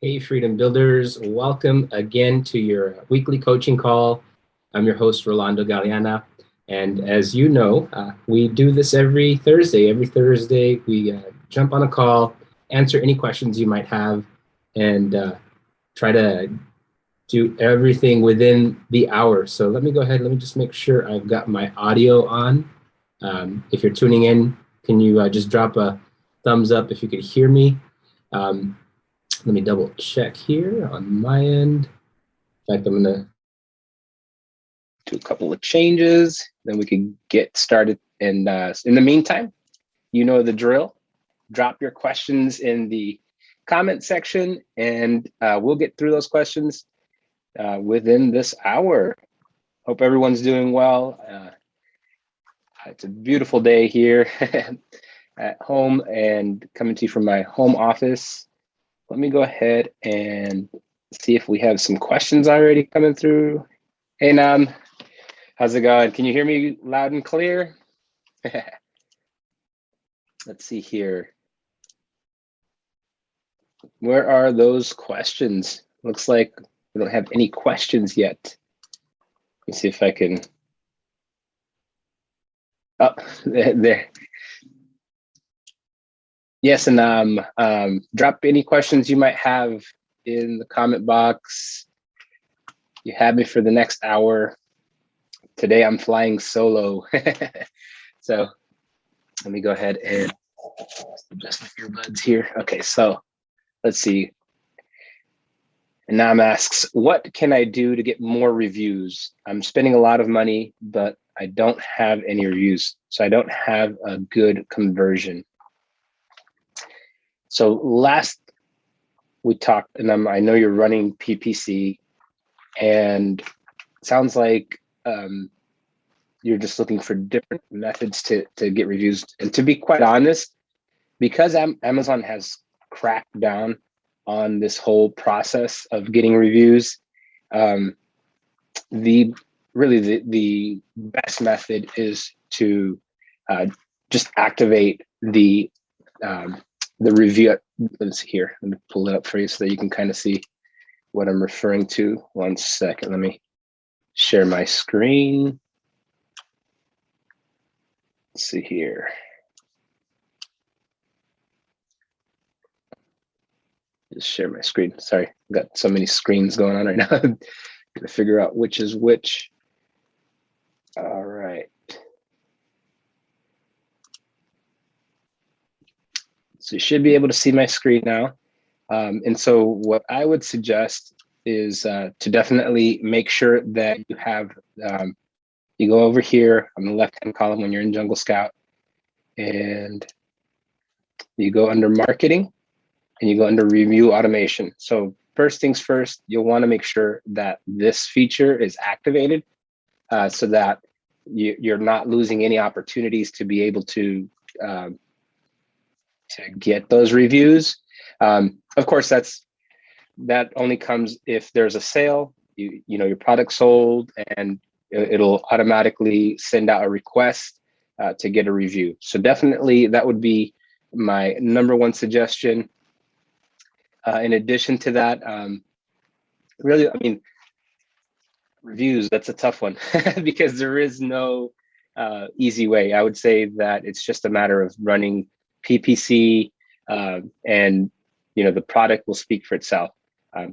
Hey, Freedom Builders, welcome again to your weekly coaching call. I'm your host, Rolando Galeana. And as you know, we do this every Thursday. Every Thursday, we jump on a call, answer any questions you might have, and try to do everything within the hour. So let me go ahead. Let me just make sure I've got my audio on. If you're tuning in, can you just drop a thumbs up if you could hear me? Um, Let me double check here on my end. In fact, I'm gonna do a couple of changes, then we can get started. And in the meantime, you know the drill. Drop your questions in the comment section, and we'll get through those questions within this hour. Hope everyone's doing well. It's a beautiful day here at home and coming to you from my home office. Let me go ahead and see if we have some questions already coming through. Hey, Nam, how's it going? Can you hear me loud and clear? Let's see here. Where are those questions? Looks like we don't have any questions yet. Let me see if I can. Oh, there. Yes, and drop any questions you might have in the comment box. You have me for the next hour. Today I'm flying solo. So let me go ahead and adjust my earbuds here. Okay, so let's see. And Nam asks, what can I do to get more reviews? I'm spending a lot of money, but I don't have any reviews. So I don't have a good conversion. So last we talked, and I know you're running PPC, and it sounds like you're just looking for different methods to get reviews. And to be quite honest, because Amazon has cracked down on this whole process of getting reviews, the best method is to just activate the review. Let's see here. Let me pull it up for you so that you can kind of see what I'm referring to. 1 second. Let me share my screen. Let's see here. Just share my screen. Sorry, I've got so many screens going on right now. Gonna figure out which is which. All right. So you should be able to see my screen now. And so what I would suggest is to definitely make sure that you have, you go over here on the left-hand column when you're in Jungle Scout, and you go under marketing, and you go under review automation. So first things first, you'll want to make sure that this feature is activated so that you're not losing any opportunities to be able to get those reviews. Of course, that only comes if there's a sale, you know your product sold, and it'll automatically send out a request to get a review. So definitely that would be my number one suggestion. In addition to that, really, I mean, reviews, that's a tough one because there is no easy way. I would say that it's just a matter of running PPC and the product will speak for itself.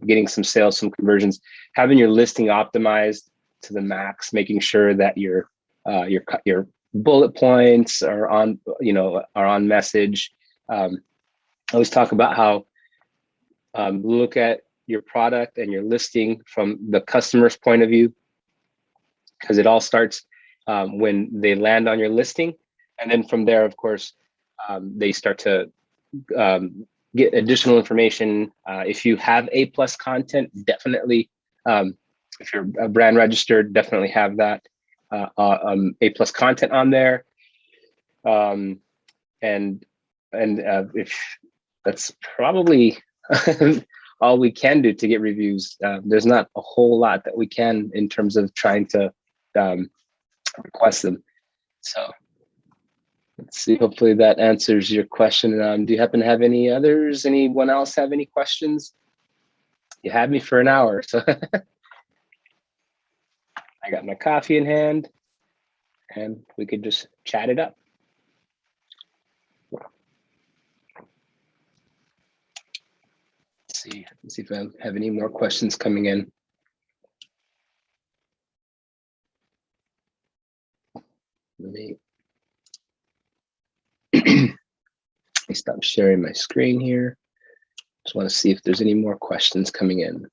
Getting some sales, some conversions, having your listing optimized to the max, making sure that your bullet points are on message. I always talk about how look at your product and your listing from the customer's point of view, because it all starts when they land on your listing, and then from there, of course, they start to get additional information. If you have A+ content, definitely, if you're a brand registered, definitely have that A+ content on there. And if that's probably all we can do to get reviews. There's not a whole lot that we can in terms of trying to request them. So let's see, hopefully that answers your question. Do you happen to have any others? Anyone else have any questions? You had me for an hour, so I got my coffee in hand, and we could just chat it up. Let's see if I have any more questions coming in. Let me stop sharing my screen here. Just want to see if there's any more questions coming in.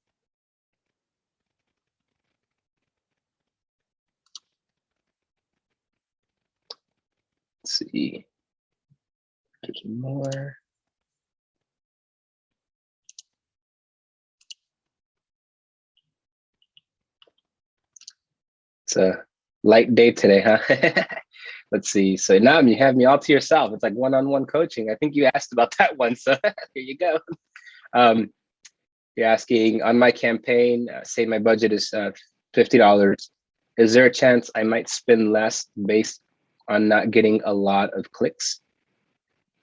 Let's see. There's more. It's a light day today, huh? Let's see. So now you have me all to yourself. It's like one-on-one coaching. I think you asked about that one, so here you go. You're asking on my campaign, say my budget is $50. Is there a chance I might spend less based on not getting a lot of clicks?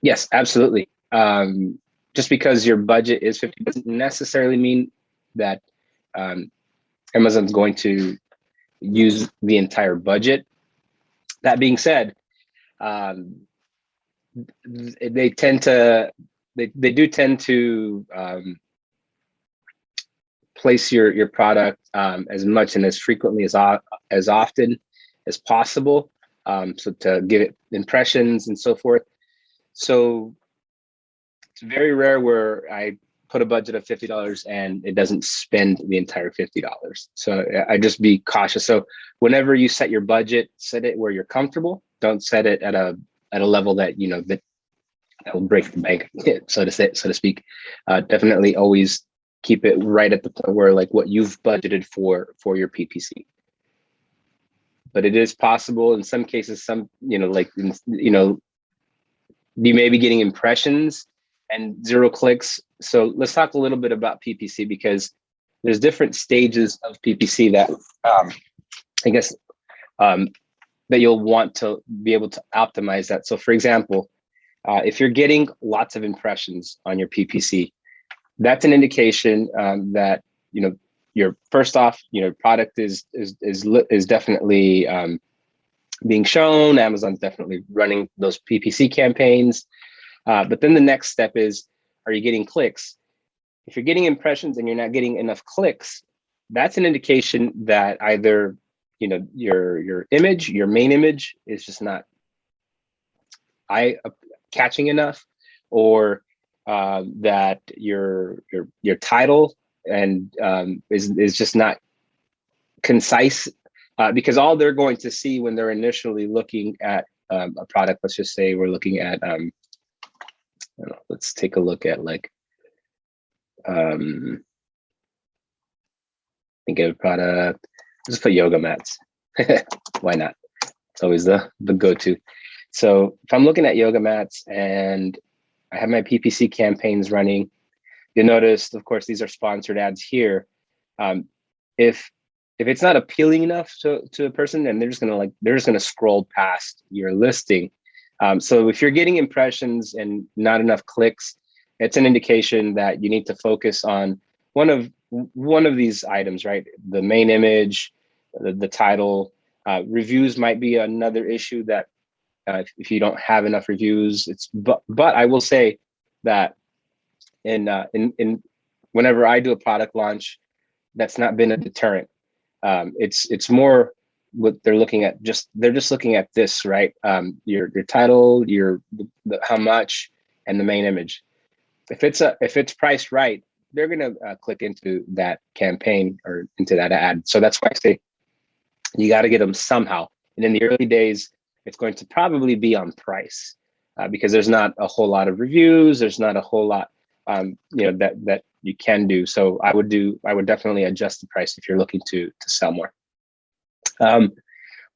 Yes, absolutely. Just because your budget is 50 doesn't necessarily mean that Amazon's going to use the entire budget. That being said, they tend to they do tend to place your product as much and as frequently as often as possible, so to give it impressions and so forth. So it's very rare where I put a budget of $50 and it doesn't spend the entire $50. So I just be cautious. So whenever you set your budget, set it where you're comfortable. Don't set it at a level that that will break the bank, so to speak. Definitely always keep it right at the point where like what you've budgeted for your PPC. But it is possible in some cases, you may be getting impressions and 0 clicks. So let's talk a little bit about PPC, because there's different stages of PPC that I guess that you'll want to be able to optimize that. So for example, if you're getting lots of impressions on your PPC, that's an indication that your first off, product is definitely being shown. Amazon's definitely running those PPC campaigns. But then the next step is, are you getting clicks? If you're getting impressions and you're not getting enough clicks, that's an indication that either your image, your main image, is just not catching enough, or that your title and is just not concise, because all they're going to see when they're initially looking at a product, let's just say we're looking at let's take a look at like think of a product. Just put yoga mats. Why not? It's always the go-to. So if I'm looking at yoga mats and I have my PPC campaigns running, you'll notice, of course, these are sponsored ads here. If it's not appealing enough to a person, then they're just gonna scroll past your listing. So if you're getting impressions and not enough clicks, it's an indication that you need to focus on one of these items, right? The main image, the title. Reviews might be another issue that if you don't have enough reviews, but I will say that in whenever I do a product launch, that's not been a deterrent. It's more what they're looking at. They're just looking at this, right? Your title, how much, and the main image. If it's priced right, they're gonna click into that campaign or into that ad. So that's why I say you got to get them somehow. And in the early days, it's going to probably be on price, because there's not a whole lot of reviews. There's not a whole lot that you can do. So I would definitely adjust the price if you're looking to sell more.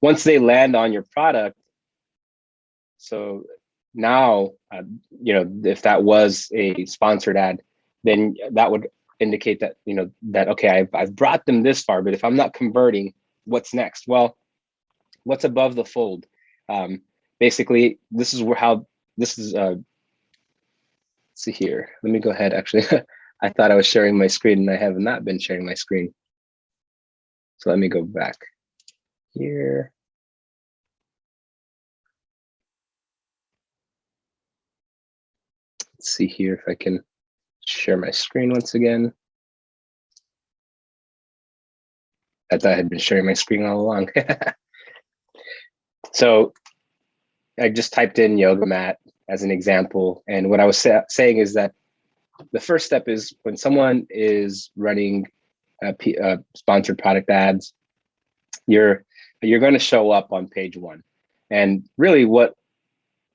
Once they land on your product, so now if that was a sponsored ad, then that would indicate that that okay, I've brought them this far, but if I'm not converting, what's next? Well, what's above the fold? Basically, this is let's see here. Let me go ahead. Actually, I thought I was sharing my screen and I have not been sharing my screen. So let me go back here. Let's see here if I can share my screen once again. I thought I had been sharing my screen all along. So I just typed in yoga mat as an example. And what I was saying is that the first step is when someone is running sponsored product ads, you're going to show up on page one. And really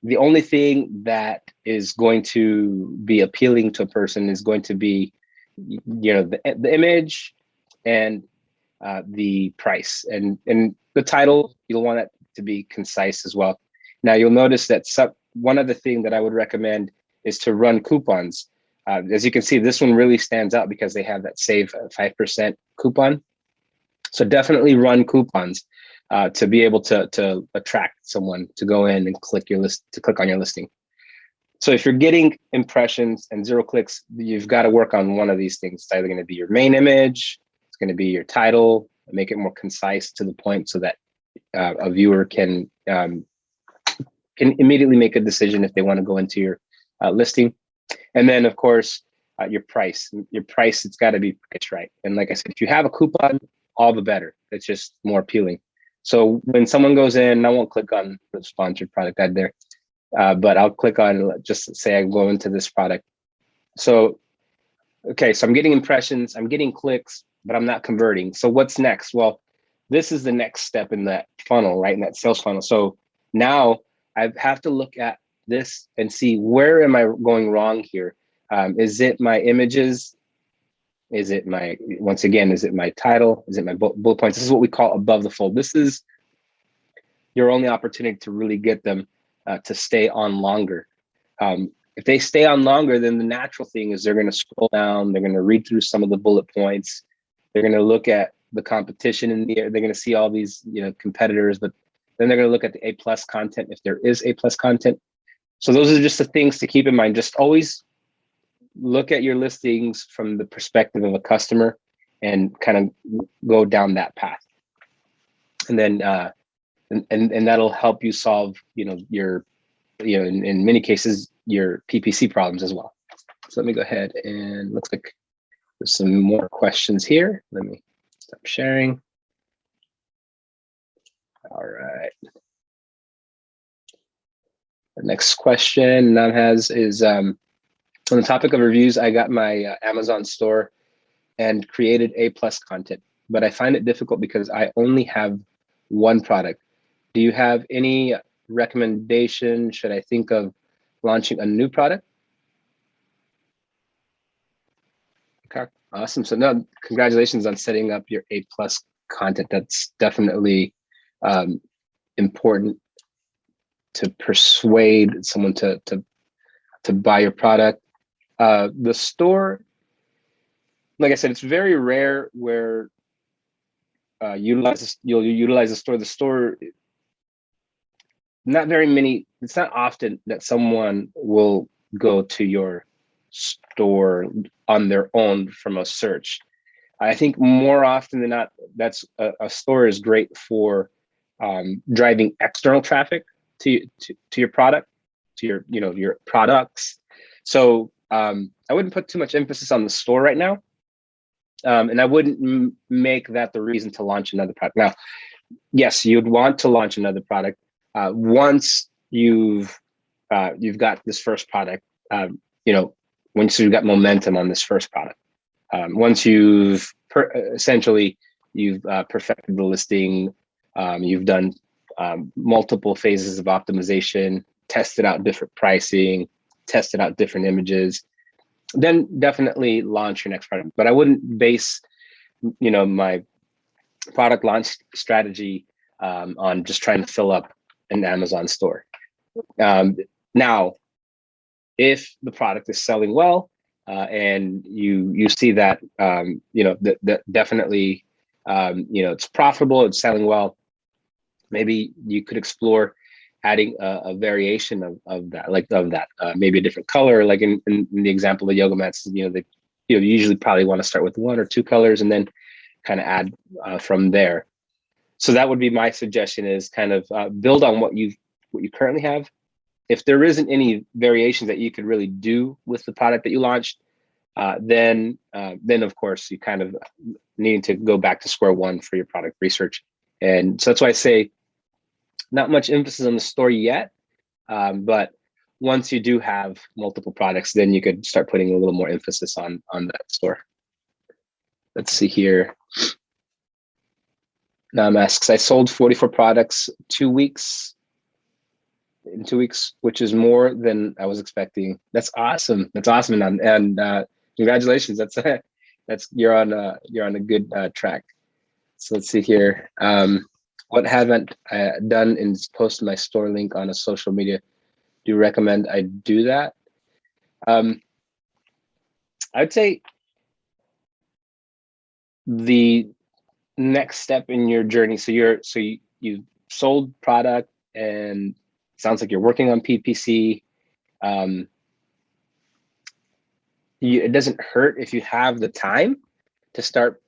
the only thing that is going to be appealing to a person is going to be, the image and the price and the title. You'll want it to be concise as well. Now you'll notice that one other thing that I would recommend is to run coupons. As you can see, this one really stands out because they have that save 5% coupon. So definitely run coupons to be able to attract someone to go in and click on your listing. So if you're getting impressions and 0 clicks, you've got to work on one of these things. It's either going to be your main image, it's going to be your title, make it more concise to the point so that a viewer can immediately make a decision if they want to go into your listing. And then of course, your price. It's got to be priced right. And like I said, if you have a coupon, all the better. It's just more appealing. So when someone goes in, I won't click on the sponsored product ad there, but I'll click on, just say I go into this product. So, okay, so I'm getting impressions, I'm getting clicks, but I'm not converting. So what's next? Well, this is the next step in that funnel, right? In that sales funnel. So now I have to look at this and see, where am I going wrong here? Is it my images? Is it once again, is it my title? Is it my bullet points? This is what we call above the fold. This is your only opportunity to really get them to stay on longer. If they stay on longer, then the natural thing is they're going to scroll down. They're going to read through some of the bullet points. They're going to look at the competition in the air. They're going to see all these, competitors, but then they're going to look at the A+ content if there is A+ content. So those are just the things to keep in mind. Just always look at your listings from the perspective of a customer and kind of go down that path. And then and that'll help you solve, your, in many cases, your PPC problems as well. So let me go ahead, and looks like there's some more questions here. Let me stop sharing. All right. The next question Nam has is, on the topic of reviews, I got my Amazon store and created A+ content, but I find it difficult because I only have one product. Do you have any recommendation? Should I think of launching a new product? Okay, awesome. So now, congratulations on setting up your A+ content. That's definitely important to persuade someone to buy your product. The store, like I said, it's very rare where you'll utilize the store. The store, it's not often that someone will go to your store on their own from a search. I think more often than not, that's a store is great for driving external traffic to your product, to your products. So I wouldn't put too much emphasis on the store right now. And I wouldn't make that the reason to launch another product. Now, yes, you'd want to launch another product once you've got this first product. Once you've got momentum on this first product. Once you've essentially perfected the listing, you've done multiple phases of optimization, tested out different pricing, tested out different images, then definitely launch your next product. But I wouldn't base, my product launch strategy on just trying to fill up an Amazon store. Now, if the product is selling well and you see that, that definitely, it's profitable, it's selling well, maybe you could explore adding a variation of that, maybe a different color, like in the example of yoga mats, you usually probably want to start with 1 or 2 colors and then kind of add from there. So that would be my suggestion, is kind of build on what you currently have. If there isn't any variations that you could really do with the product that you launched, then of course you kind of need to go back to square one for your product research. And so that's why I say not much emphasis on the store yet, but once you do have multiple products, then you could start putting a little more emphasis on that store. Let's see here. Nam asks, I sold 44 products 2 weeks. In 2 weeks, which is more than I was expecting. That's awesome. That's awesome, and congratulations. That's you're on a good track. So let's see here. What haven't I done is post my store link on a social media. Do you recommend I do that? I'd say the next step in your journey. So you sold product, and sounds like you're working on PPC. It doesn't hurt if you have the time to start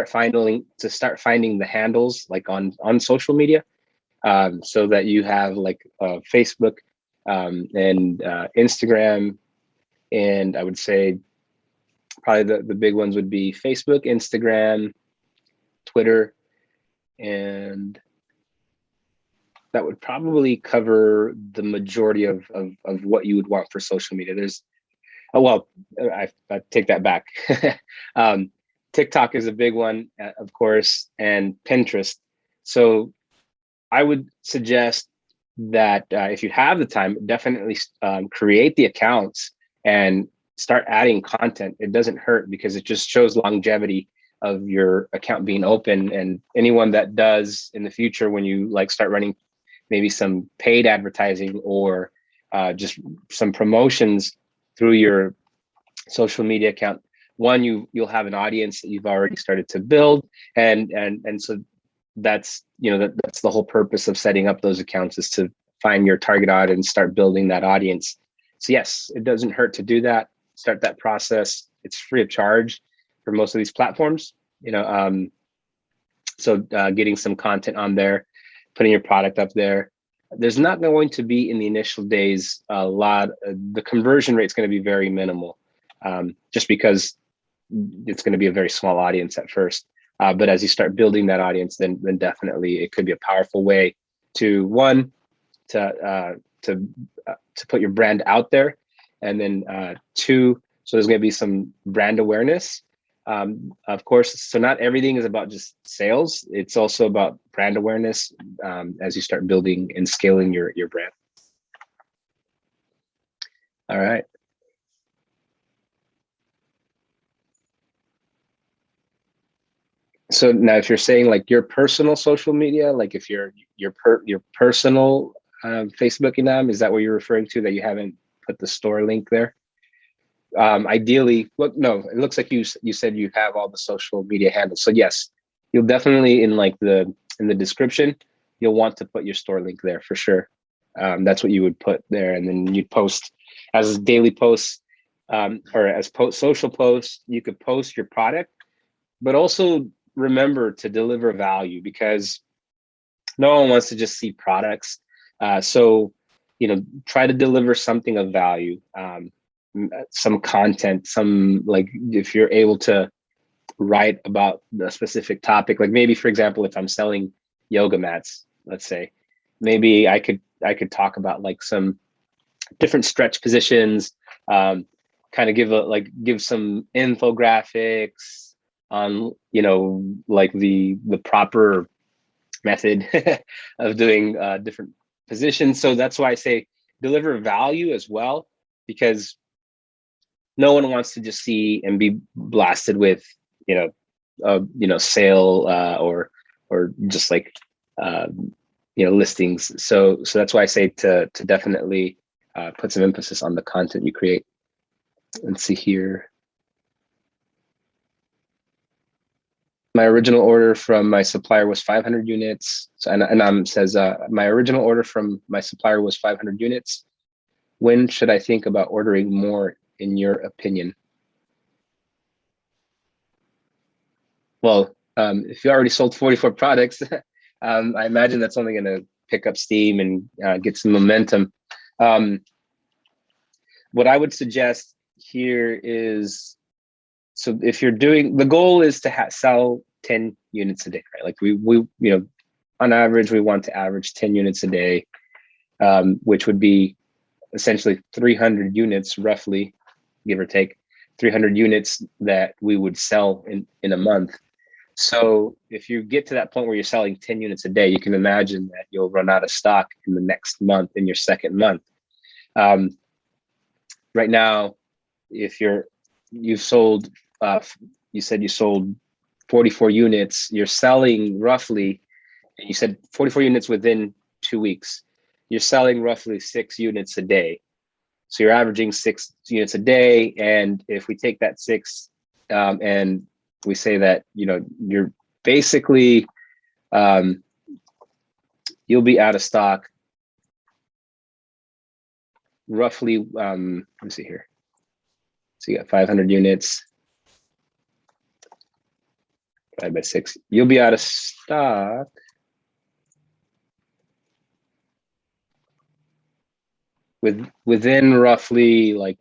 finding the handles like on social media, so that you have like Facebook and Instagram, and I would say probably the big ones would be Facebook, Instagram, Twitter, and that would probably cover the majority of what you would want for social media. There's, I take that back. TikTok is a big one, of course, and Pinterest. So I would suggest that if you have the time, definitely create the accounts and start adding content. It doesn't hurt, because it just shows longevity of your account being open. And anyone that does in the future, when you like start running maybe some paid advertising or just some promotions through your social media account, one, you'll have an audience that you've already started to build, and so that's that's the whole purpose of setting up those accounts, is to find your target audience, start building that audience. So yes, it doesn't hurt to do that. Start that process. It's free of charge for most of these platforms. So getting some content on there, putting your product up there. There's not going to be, in the initial days, the conversion rate is going to be very minimal, just because it's going to be a very small audience at first. But as you start building that audience, then definitely it could be a powerful way to put your brand out there, and then 2, so there's going to be some brand awareness. Of course, so not everything is about just sales. It's also about brand awareness as you start building and scaling your brand. All right. So now, if you're saying like your personal social media, like if your personal Facebook, Inam, is that what you're referring to, that you haven't put the store link there? Ideally, no, it looks like you said you have all the social media handles. So yes, you'll definitely in the description, you'll want to put your store link there for sure. That's what you would put there, and then you'd post as daily posts or as social posts. You could post your product, but also remember to deliver value, because no one wants to just see products. So try to deliver something of value. Some content, like if you're able to write about a specific topic, like maybe, for example, if I'm selling yoga mats, let's say, maybe I could talk about like some different stretch positions, kind of give some infographics on, like the proper method of doing different positions. So that's why I say deliver value as well, because no one wants to just see and be blasted with, sale or just like, listings. So that's why I say to definitely put some emphasis on the content you create. Let's see here. My original order from my supplier was 500 units. So, and says, my original order from my supplier was 500 units. When should I think about ordering more, in your opinion? well, if you already sold 44 products, I imagine that's only going to pick up steam and get some momentum. What I would suggest here is, so if you're doing, the goal is to sell 10 units a day, right? Like we on average, we want to average 10 units a day, which would be essentially 300 units, roughly, give or take, 300 units that we would sell in a month. So if you get to that point where you're selling 10 units a day, you can imagine that you'll run out of stock in the next month, in your second month. Right now, if you've sold, you said you sold 44 units, you're selling roughly, you said 44 units within 2 weeks, you're selling roughly 6 units a day. So you're averaging 6 units a day. And if we take that 6 and we say that, you're basically, you'll be out of stock roughly, let me see here. So you got 500 units, 5 by 6. You'll be out of stock within roughly, like,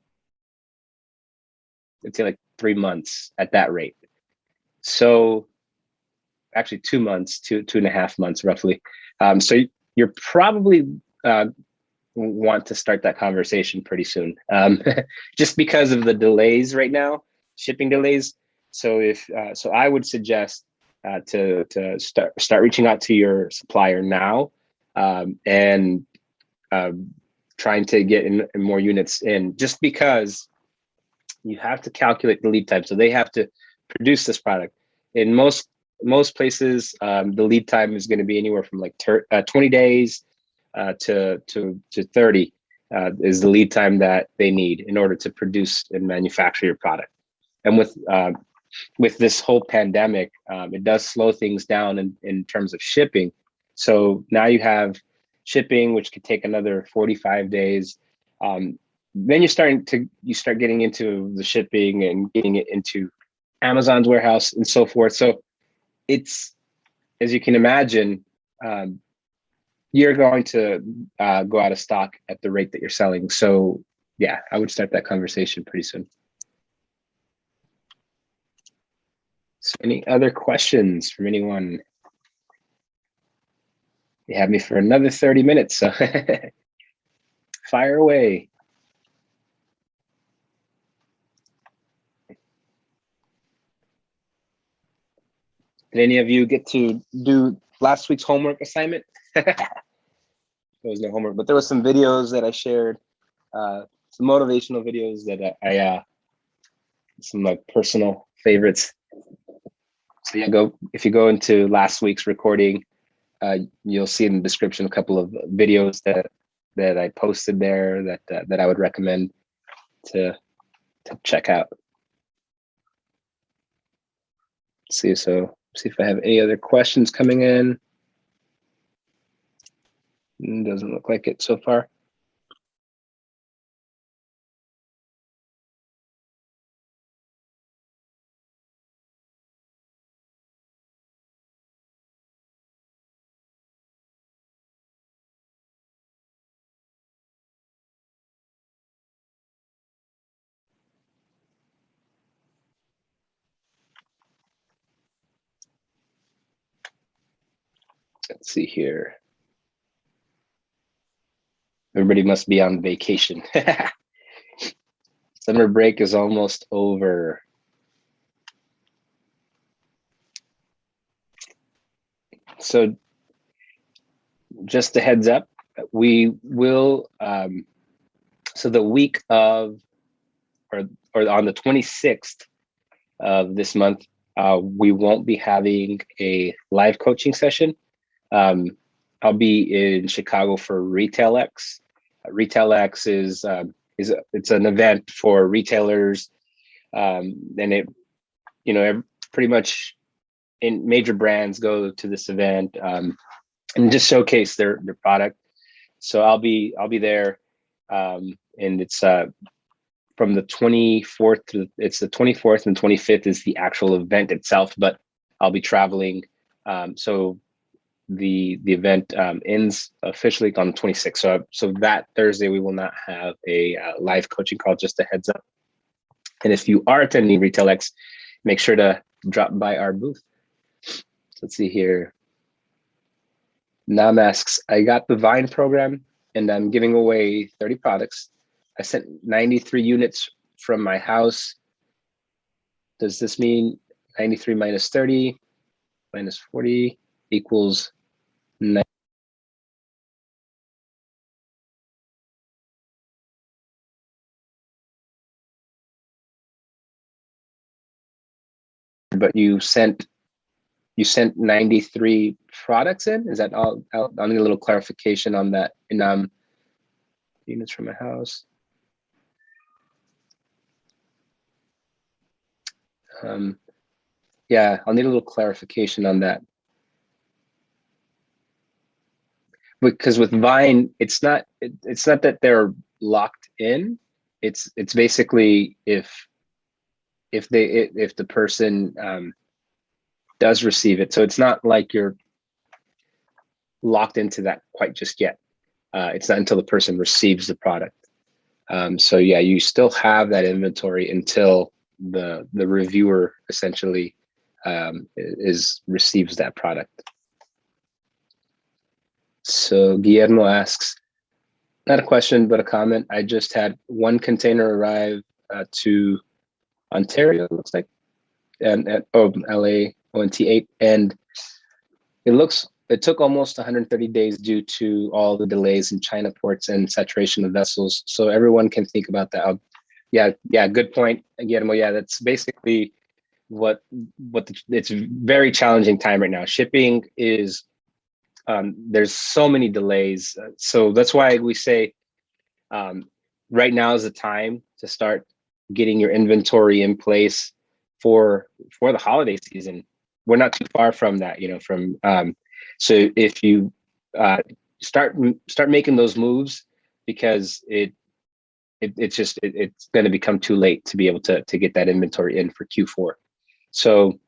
let's say like 3 months at that rate. So actually 2 months, 2.5 months roughly. So you're probably want to start that conversation pretty soon, just because of the delays right now, shipping delays. So so I would suggest to start reaching out to your supplier now, and trying to get in more units in, just because you have to calculate the lead time. So they have to produce this product. In most places, the lead time is going to be anywhere from like 20 days to 30 is the lead time that they need in order to produce and manufacture your product. And with this whole pandemic, it does slow things down in terms of shipping. So now you have shipping, which could take another 45 days. Then you start getting into the shipping and getting it into Amazon's warehouse and so forth. So it's, as you can imagine, you're going to go out of stock at the rate that you're selling. So yeah, I would start that conversation pretty soon. So any other questions from anyone? You have me for another 30 minutes, so fire away. Did any of you get to do last week's homework assignment? There was no homework, but there was some videos that I shared, some motivational videos that I some like personal favorites. So yeah, if you go into last week's recording, you'll see in the description a couple of videos that I posted there that I would recommend to check out. See if I have any other questions coming in. Doesn't look like it so far. Let's see here. Everybody must be on vacation. Summer break is almost over. So just a heads up, we will, so the week of, or on the 26th of this month, we won't be having a live coaching session. I'll be in Chicago for RetailX. RetailX is it's an event for retailers, and it, pretty much in major brands go to this event and just showcase their product. So I'll be there, and it's from the 24th to, it's the 24th and 25th is the actual event itself, but I'll be traveling. So the event ends officially on the 26th. So that Thursday we will not have a live coaching call. Just a heads up. And if you are attending RetailX, make sure to drop by our booth. So let's see here. Nam asks, I got the Vine program and I'm giving away 30 products. I sent 93 units from my house. Does this mean 93 minus 30 minus 40 equals 9? But you sent 93 products in? Is that all? I'll need a little clarification on that. And units from my house. Yeah, I'll need a little clarification on that. Because with Vine, it's not that they're locked in. It's basically if the person does receive it. So it's not like you're locked into that quite just yet. It's not until the person receives the product. So yeah, you still have that inventory until the reviewer essentially receives that product. So Guillermo asks, not a question, but a comment. I just had one container arrive to Ontario, looks like, and at LA ONT8, and it took almost 130 days due to all the delays in China ports and saturation of vessels. So everyone can think about that. Yeah, good point, Guillermo. Yeah, that's basically it's a very challenging time right now. Shipping is there's so many delays. So that's why we say right now is the time to start getting your inventory in place for the holiday season. We're not too far from that, so if you start making those moves, because it's going to become too late to be able to get that inventory in for Q4. So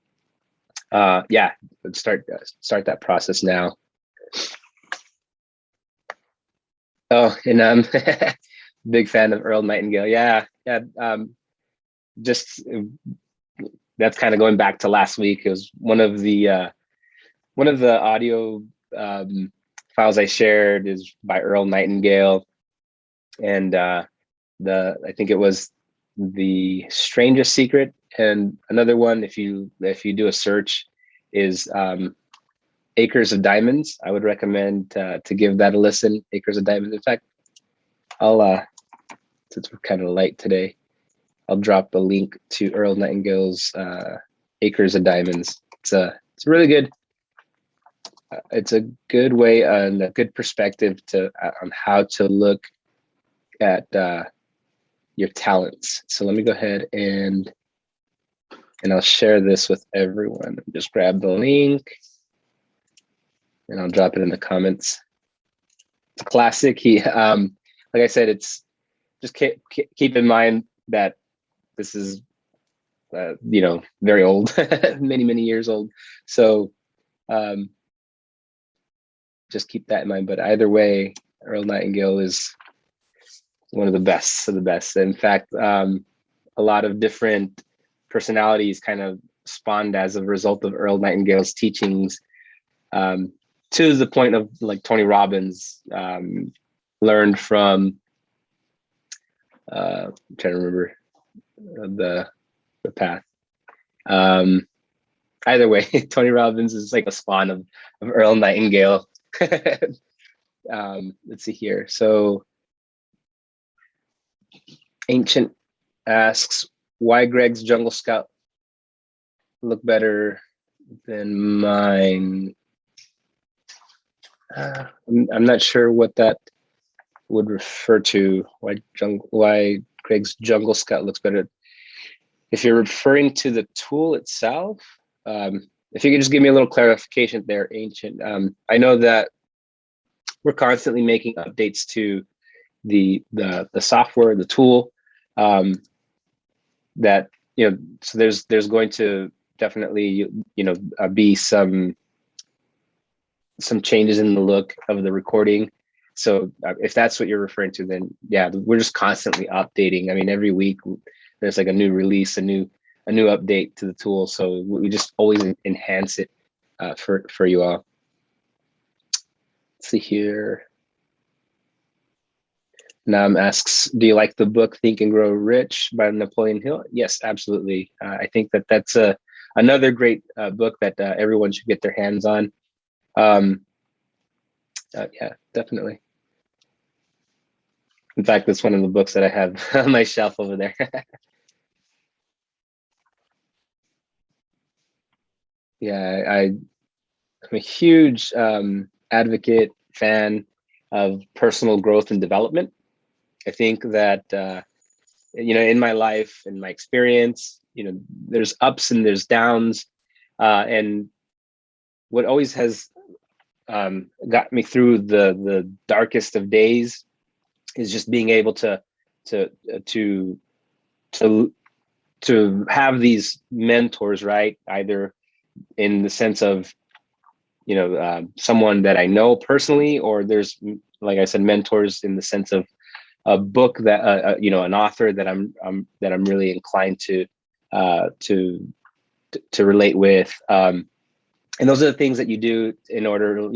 yeah, start that process now. Oh, and big fan of Earl Nightingale. Yeah. Just that's kind of going back to last week. It was one of the audio files I shared is by Earl Nightingale, and I think it was The Strangest Secret, and another one, if you do a search, is Acres of Diamonds. I would recommend to give that a listen. Acres of Diamonds. In fact, I'll since we're kind of light today, I'll drop a link to Earl Nightingale's Acres of Diamonds. It's really good. It's a good way and a good perspective on how to look at your talents. So let me go ahead and I'll share this with everyone. Just grab the link and I'll drop it in the comments. It's a classic. Like I said, it's just keep in mind that this is very old, many years old. So just keep that in mind. But either way, Earl Nightingale is one of the best of the best. In fact, a lot of different personalities kind of spawned as a result of Earl Nightingale's teachings, to the point of like Tony Robbins learned from I'm trying to remember the path. Either way, Tony Robbins is like a spawn of Earl Nightingale. Let's see here. So Ancient asks, why Greg's Jungle Scout look better than mine? I'm not sure what that would refer to. Why Greg's Jungle Scout looks better. If you're referring to the tool itself, if you could just give me a little clarification there, Ancient. I know that we're constantly making updates to the software, the tool, that so there's going to definitely, be some changes in the look of the recording. So if that's what you're referring to, then yeah, we're just constantly updating. I mean, every week there's like a new release, a new update to the tool. So we just always enhance it for you all. Let's see here. Nam asks, do you like the book Think and Grow Rich by Napoleon Hill? Yes, absolutely. I think that's another great book that everyone should get their hands on. Yeah, definitely. In fact, that's one of the books that I have on my shelf over there. Yeah, I'm a huge advocate, fan of personal growth and development. I think that, in my life, in my experience, there's ups and there's downs. And what always has got me through the darkest of days is just being able to have these mentors, right? Either in the sense of, someone that I know personally, or there's, like I said, mentors in the sense of a book that, an author that I'm really inclined to relate with. And those are the things that you do in order,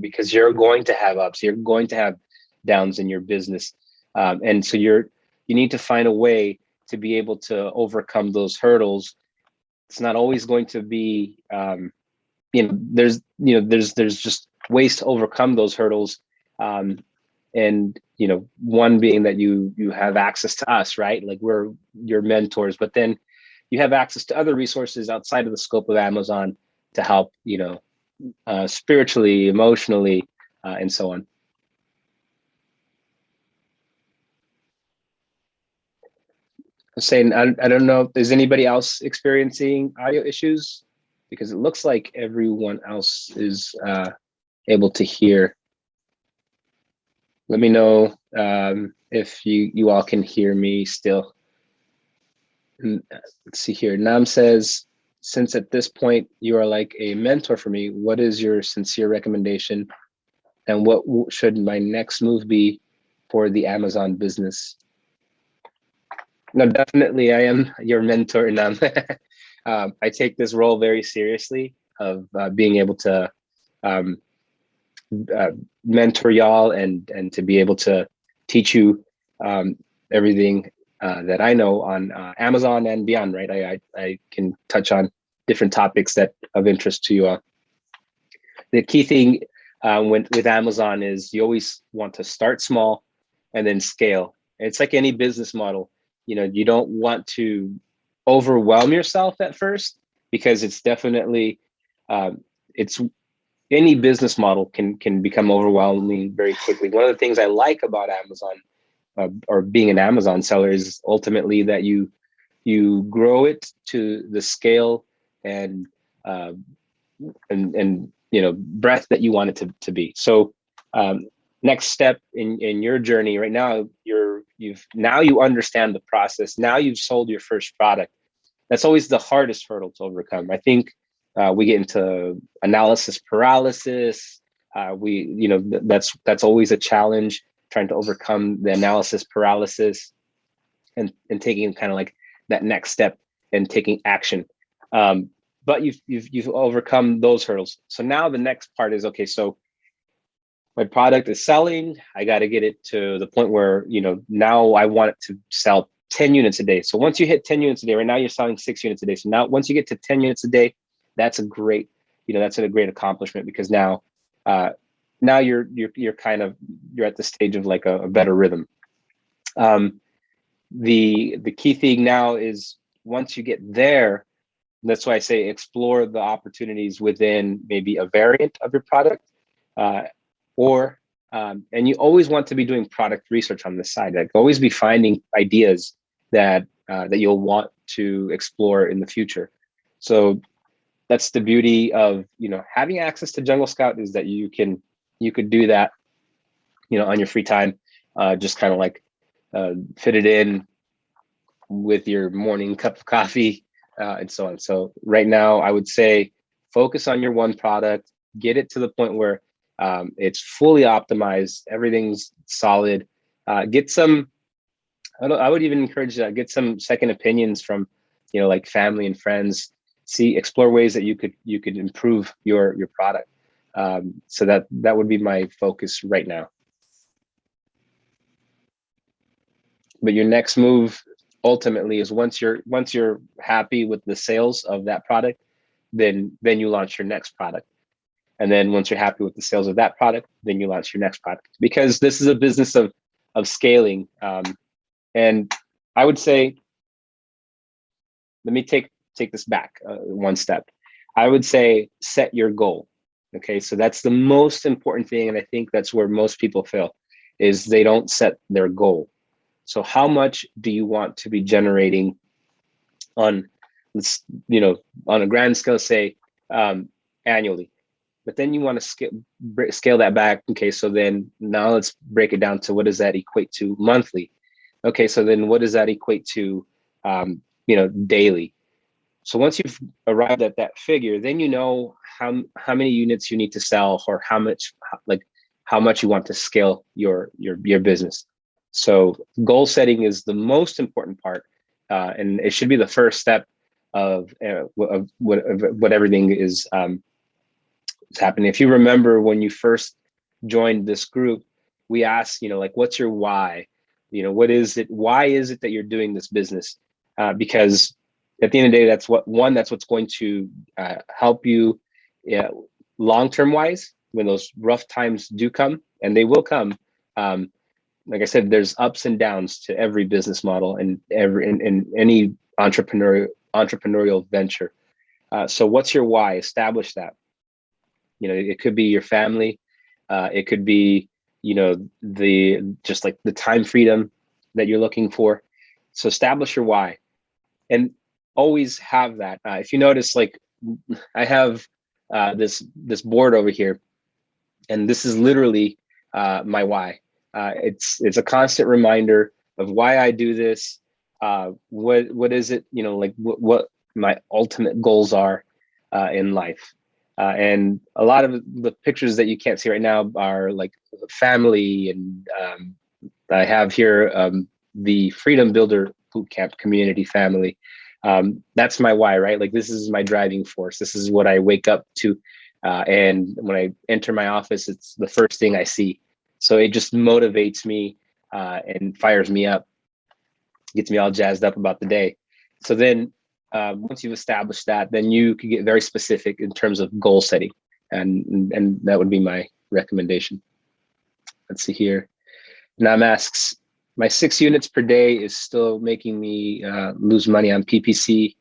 because you're going to have ups, you're going to have downs in your business. And so you need to find a way to be able to overcome those hurdles. It's not always going to be, there's just ways to overcome those hurdles. And, one being that you have access to us, right? Like we're your mentors, but then you have access to other resources outside of the scope of Amazon to help, spiritually, emotionally, and so on. I'm saying, I don't know, is anybody else experiencing audio issues? Because it looks like everyone else is able to hear. Let me know if you all can hear me still. Let's see here. Nam says, since at this point you are like a mentor for me, what is your sincere recommendation? And what should my next move be for the Amazon business? No, definitely I am your mentor, Nam. I take this role very seriously of being able to mentor y'all and to be able to teach you everything that I know on Amazon and beyond, right? I can touch on different topics that of interest to you all. The key thing with Amazon is you always want to start small and then scale. It's like any business model. You don't want to overwhelm yourself at first, because it's definitely it's any business model can become overwhelming very quickly. One of the things I like about Amazon or being an Amazon seller is ultimately that you grow it to the scale and breadth that you want it to be. So next step in your journey right now, you understand the process. Now you've sold your first product. That's always the hardest hurdle to overcome. I think we get into analysis paralysis. That's always a challenge, trying to overcome the analysis paralysis and taking kind of like that next step and taking action. But you've overcome those hurdles. So now the next part is, okay, so my product is selling. I got to get it to the point where, now I want it to sell 10 units a day. So once you hit 10 units a day, right now you're selling 6 units a day. So now once you get to 10 units a day, that's a great accomplishment, because now you're at the stage of like a better rhythm. The key thing now is, once you get there, that's why I say explore the opportunities within maybe a variant of your product, and you always want to be doing product research on the side. Like always be finding ideas that you'll want to explore in the future. So that's the beauty of having access to Jungle Scout, is that you could do that on your free time, just kind of like fit it in with your morning cup of coffee, and so on. So right now, I would say focus on your one product, get it to the point where it's fully optimized, everything's solid. Get some. I would even encourage that. Get some second opinions from, like family and friends. Explore ways that you could improve your product. So that would be my focus right now. But your next move ultimately is once you're happy with the sales of that product, then you launch your next product. And then once you're happy with the sales of that product, then you launch your next product. Because this is a business of scaling. And I would say, let me take this back one step. I would say set your goal. Okay, so that's the most important thing, and I think that's where most people fail, is they don't set their goal. So how much do you want to be generating on, on a grand scale, say annually? But then you want to scale that back. Okay, so then now let's break it down to what does that equate to monthly? Okay, so then what does that equate to, daily? So once you've arrived at that figure, then you know how many units you need to sell, or how much you want to scale your business. So goal setting is the most important part, and it should be the first step of what everything is happening. If you remember when you first joined this group, we asked, what's your why? What is it? Why is it that you're doing this business? Because at the end of the day, that's what's going to help you long-term wise when those rough times do come, and they will come. Like I said, there's ups and downs to every business model and in any entrepreneurial venture. So what's your why? Establish that. It could be your family. It could be, the time freedom that you're looking for. So establish your why, and always have that. If you notice, like I have this board over here, and this is literally my why. It's a constant reminder of why I do this. What is it? What my ultimate goals are in life. And a lot of the pictures that you can't see right now are like family, and I have here the Freedom Builder Bootcamp community family. That's my why, right? Like this is my driving force. This is what I wake up to. And when I enter my office, it's the first thing I see. So it just motivates me and fires me up, gets me all jazzed up about the day. So then once you've established that, then you can get very specific in terms of goal setting. And that would be my recommendation. Let's see here. Nam asks, my 6 units per day is still making me lose money on PPC.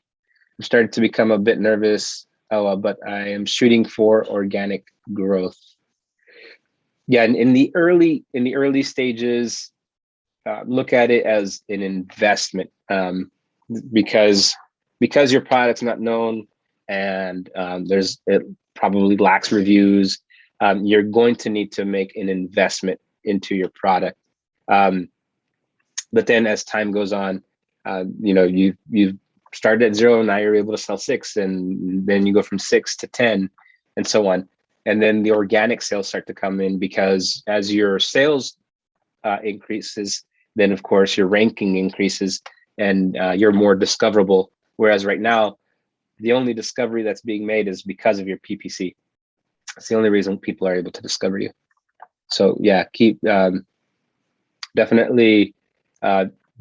I'm starting to become a bit nervous, but I am shooting for organic growth. Yeah, in the early stages, look at it as an investment, because your product's not known, and it probably lacks reviews. You're going to need to make an investment into your product. But then as time goes on, you've started at 0, now you're able to sell 6, and then you go from 6 to 10, and so on. And then the organic sales start to come in, because as your sales increases, then of course your ranking increases, and you're more discoverable. Whereas right now, the only discovery that's being made is because of your PPC. It's the only reason people are able to discover you. So yeah, keep definitely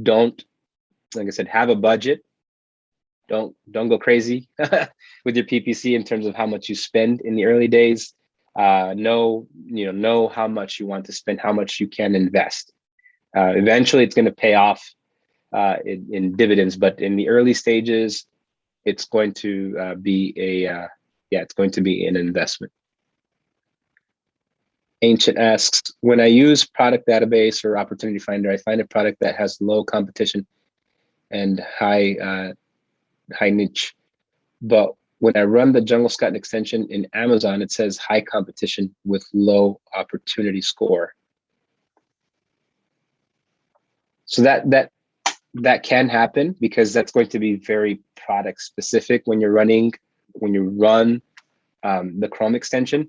don't, like I said, have a budget. Don't go crazy with your PPC in terms of how much you spend in the early days. Know how much you want to spend, how much you can invest. Eventually, it's going to pay off in dividends, but in the early stages, it's going to be it's going to be an investment. Ancient asks, when I use product database or opportunity finder, I find a product that has low competition and high niche. But when I run the Jungle Scout extension in Amazon, it says high competition with low opportunity score. So that that can happen because that's going to be very product specific when you run the Chrome extension.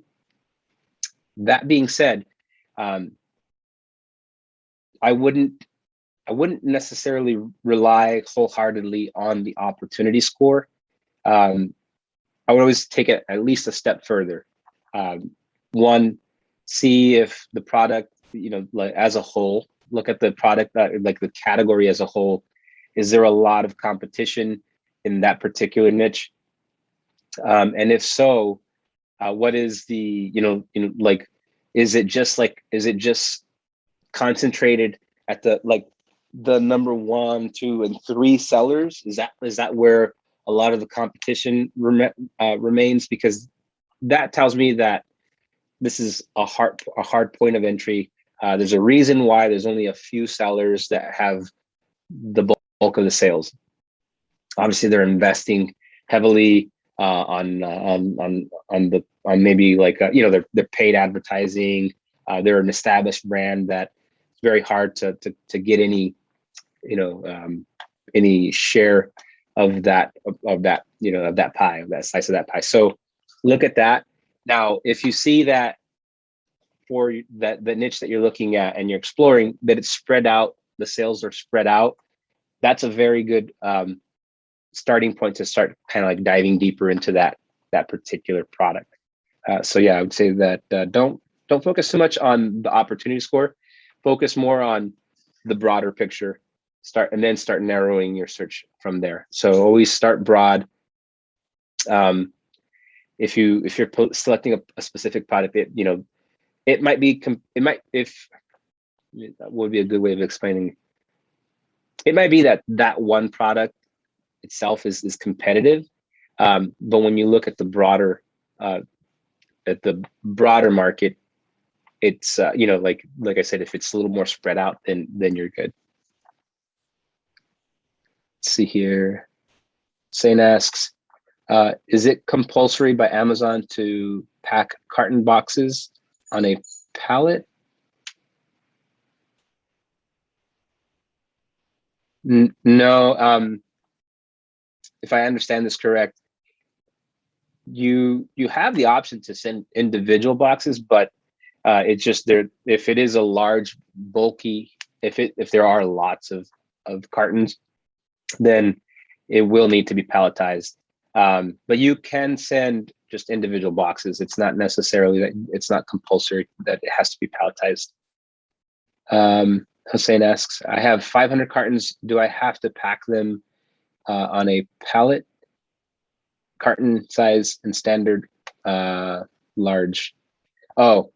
That being said, I wouldn't necessarily rely wholeheartedly on the opportunity score. I would always take it at least a step further. One, see if the product, like as a whole, look at the product, like the category as a whole. Is there a lot of competition in that particular niche? And if so, what is the, like, is it just concentrated at the number 1, 2, and 3 sellers? Is that where a lot of the competition remains? Because that tells me that this is a hard point of entry. There's a reason why there's only a few sellers that have the bulk of the sales. Obviously, they're investing heavily on maybe like their paid advertising. They're an established brand that it's very hard to get any any share of that pie, of that slice of that pie. So look at that. Now, if you see that for the niche that you're looking at and you're exploring, that it's spread out, the sales are spread out, that's a very good starting point to start kind of like diving deeper into that particular product. So yeah, I would say that don't focus too much on the opportunity score. Focus more on the broader picture. Start narrowing your search from there. So always start broad. If you're selecting a specific product, it might be that would be a good way of explaining. It might be that one product itself is competitive, but when you look at the broader market, it's like I said, if it's a little more spread out, then you're good. Let's see here. Saint asks, is it compulsory by Amazon to pack carton boxes on a pallet? No. If I understand this correct, you have the option to send individual boxes, but it's just there. If it is a large, bulky, if there are lots of cartons, then it will need to be palletized. But you can send just individual boxes. It's not necessarily that it's not compulsory that it has to be palletized. Hussein asks, I have 500 cartons. Do I have to pack them on a pallet? Carton size and standard large. Oh,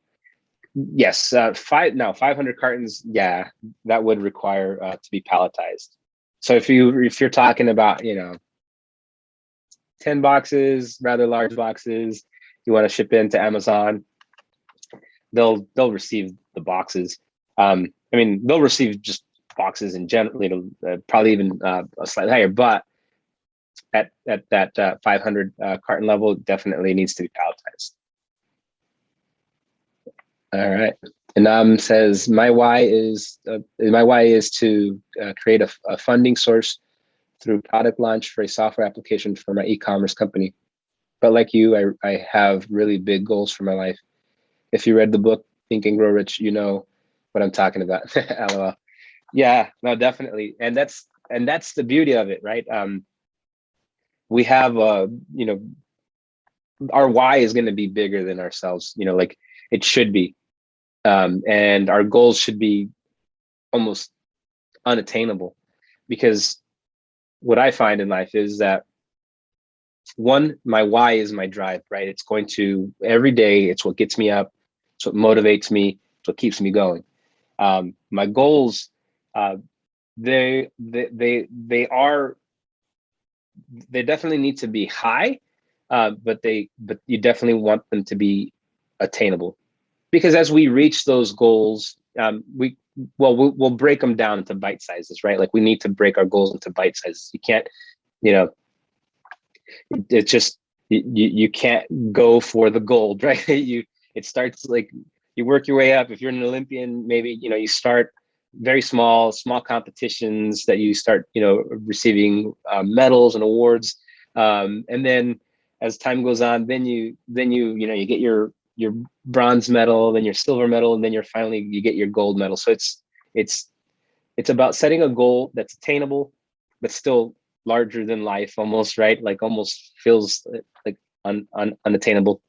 yes. 500 cartons. Yeah, that would require to be palletized. So if you're talking about 10 boxes, rather large boxes, you want to ship into Amazon, they'll receive the boxes. They'll receive just boxes in general, probably even slightly higher, but at that 500 carton level, definitely needs to be palletized. All right. And says my why is to create a funding source through product launch for a software application for my e-commerce company. But like you, I have really big goals for my life. If you read the book Think and Grow Rich, you know what I'm talking about. LOL. Yeah, no, definitely. And that's the beauty of it, right? We have our why is going to be bigger than ourselves, like it should be. And our goals should be almost unattainable, because what I find in life is that, one, my why is my drive, right? It's going to every day. It's what gets me up. It's what motivates me. It's what keeps me going. My goals, they definitely need to be high, but you definitely want them to be attainable, because as we reach those goals, we'll break them down into bite sizes, right? Like we need to break our goals into bite sizes. You can't, it's just you can't go for the gold, right? It starts like you work your way up. If you're an Olympian, maybe you start very small competitions that you start, receiving medals and awards. And then as time goes on, then you you get your bronze medal, then your silver medal, and then you get your gold medal. So it's about setting a goal that's attainable, but still larger than life, almost, right? Like almost feels like unattainable,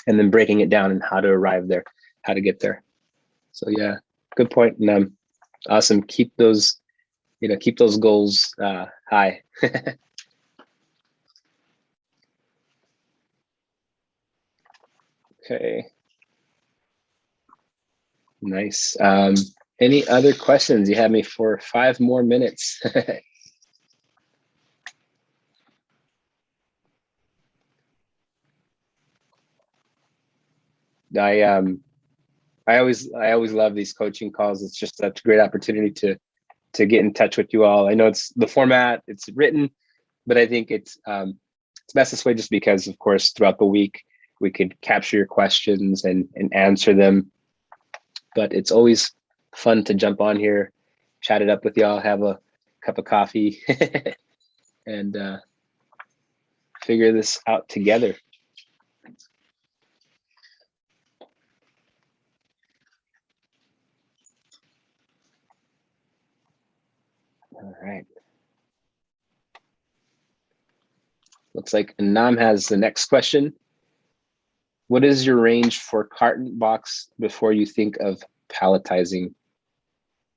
and then breaking it down and how to arrive there, how to get there. So yeah, good point. And awesome. Keep those goals high. Okay. Nice. Any other questions? You have me for 5 more minutes. I always love these coaching calls. It's just such a great opportunity to get in touch with you all. I know it's the format, it's written, but I think it's best this way, just because, of course, throughout the week we could capture your questions and answer them. But it's always fun to jump on here, chat it up with y'all, have a cup of coffee, and figure this out together. All right. Looks like Anam has the next question. What is your range for carton box before you think of palletizing?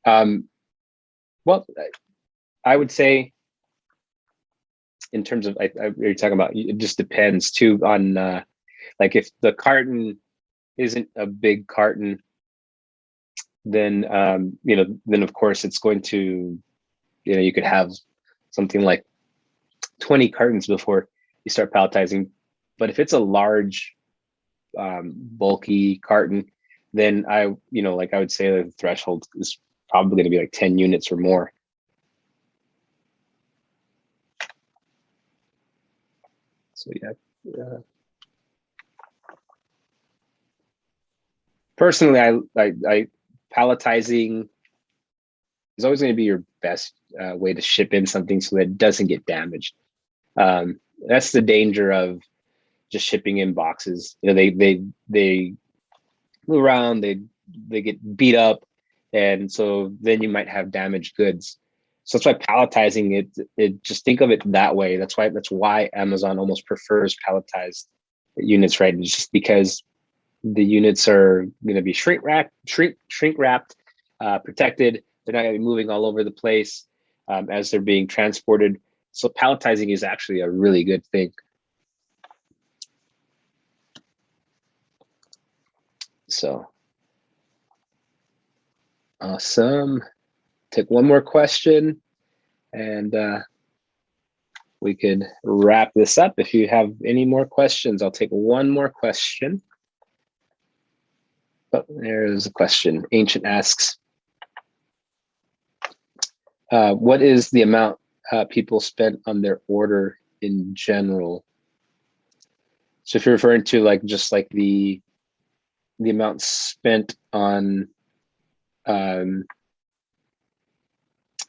Well, I would say, in terms of, you're talking about, it just depends too on, like if the carton isn't a big carton, then, then of course it's going to, you could have something like 20 cartons before you start palletizing. But if it's a large, bulky carton, then I would say the threshold is probably going to be like 10 units or more. So yeah. Personally, I palletizing is always going to be your best way to ship in something so that it doesn't get damaged. That's the danger of just shipping in boxes. They move around, they get beat up, and so then you might have damaged goods. So that's why palletizing it just think of it that way. That's why Amazon almost prefers palletized units, right? It's just because the units are going to be shrink wrapped, protected. They're not going to be moving all over the place as they're being transported. So palletizing is actually a really good thing. So awesome. Take one more question, and we could wrap this up. If you have any more questions, I'll take one more question. Oh, there's a question. Ancient asks, what is the amount people spent on their order in general? So if you're referring to just the amount spent on,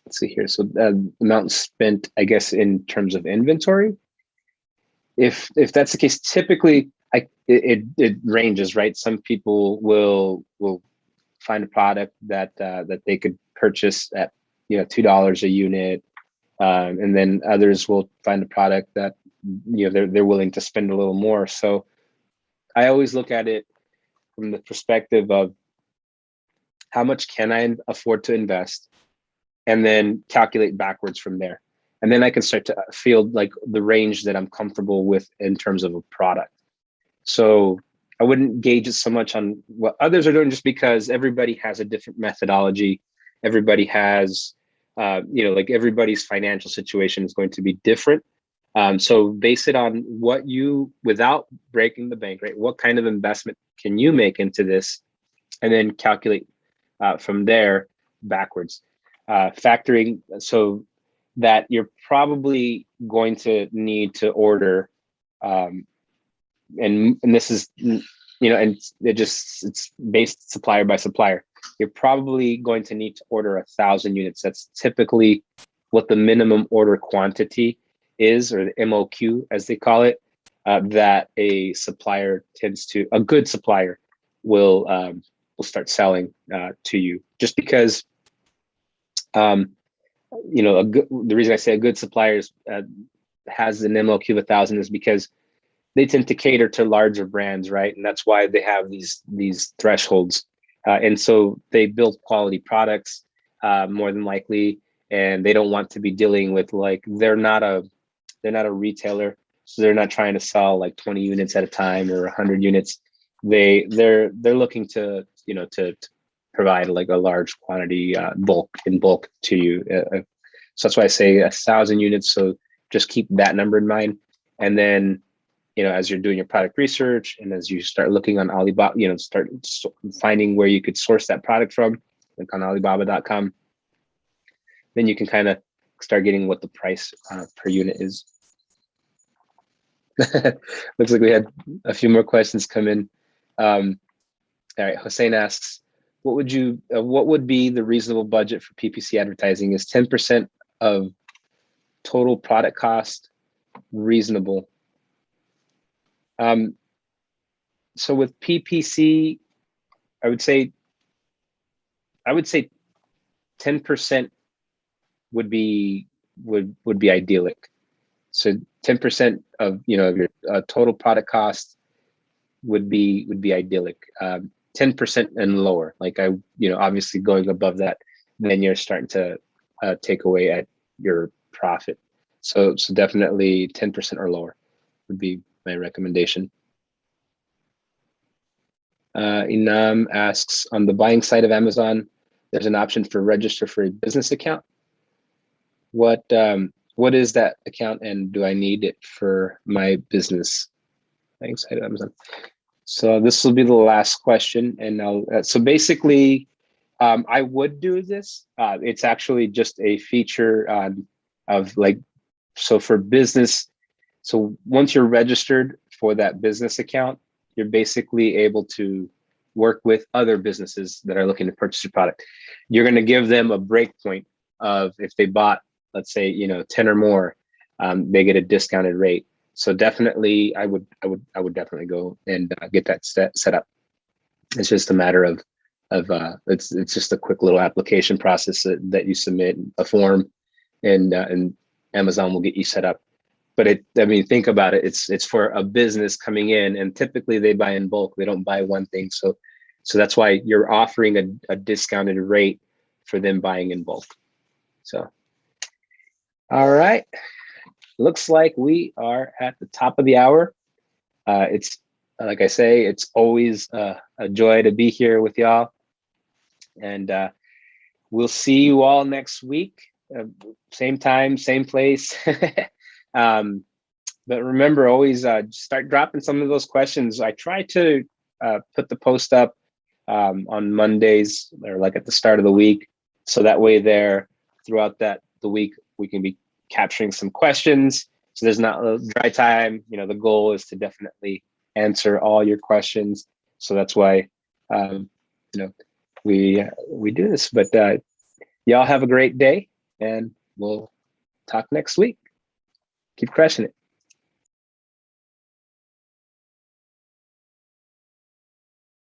let's see here. So amount spent, I guess, in terms of inventory. If that's the case, typically it ranges, right? Some people will find a product that they could purchase at $2 a unit, and then others will find a product that they're willing to spend a little more. So I always look at it from the perspective of how much can I afford to invest, and then calculate backwards from there. And then I can start to feel like the range that I'm comfortable with in terms of a product. So I wouldn't gauge it so much on what others are doing, just because everybody has a different methodology. Everybody has, everybody's financial situation is going to be different. So base it on what without breaking the bank, right? What kind of investment can you make into this? And then calculate from there backwards, factoring so that you're probably going to need to order, and this is, and it's based supplier by supplier. you're probably going to need to order 1,000 units. That's typically what the minimum order quantity is, or the MOQ as they call it, that a supplier a good supplier will start selling to you. Just because, the reason I say a good supplier has an MOQ of 1,000 is because they tend to cater to larger brands, right? And that's why they have these thresholds. And so they build quality products more than likely, and they don't want to be dealing with, like, they're not a retailer, so they're not trying to sell like 20 units at a time or 100 units. They're looking to to provide like a large quantity in bulk to you. So that's why I say 1,000 units. So just keep that number in mind, and then as you're doing your product research and as you start looking on Alibaba, start finding where you could source that product from, like on Alibaba.com, then you can kind of start getting what the price per unit is. Looks like we had a few more questions come in. All right, Hossein asks, what would be the reasonable budget for PPC advertising? Is 10% of total product cost reasonable? So with PPC, I would say 10% would be idyllic. So 10% of your total product cost would be idyllic. 10% and lower, like obviously going above that, then you're starting to take away at your profit. So definitely 10% or lower would be my recommendation. Inam asks, on the buying side of Amazon, there's an option for register for a business account. What is that account, and do I need it for my business? Buying side of Amazon. So this will be the last question, and so basically, I would do this. It's actually just a feature of like, so for business. So once you're registered for that business account, you're basically able to work with other businesses that are looking to purchase your product. You're going to give them a breakpoint of, if they bought, let's say, 10 or more, they get a discounted rate. So definitely, I would definitely go and get that set up. It's just a matter of it's just a quick little application process that you submit a form, and Amazon will get you set up. But think about it. It's for a business coming in, and typically they buy in bulk. They don't buy one thing. So that's why you're offering a discounted rate for them buying in bulk. So, all right. Looks like we are at the top of the hour. It's like I say, it's always a joy to be here with y'all. And we'll see you all next week. Same time, same place. But remember, always start dropping some of those questions. I try to put the post up on Mondays, or like at the start of the week, so that way there throughout the week we can be capturing some questions. So there's not a dry time. The goal is to definitely answer all your questions. So that's why we do this. But y'all have a great day, and we'll talk next week. Keep crushing it.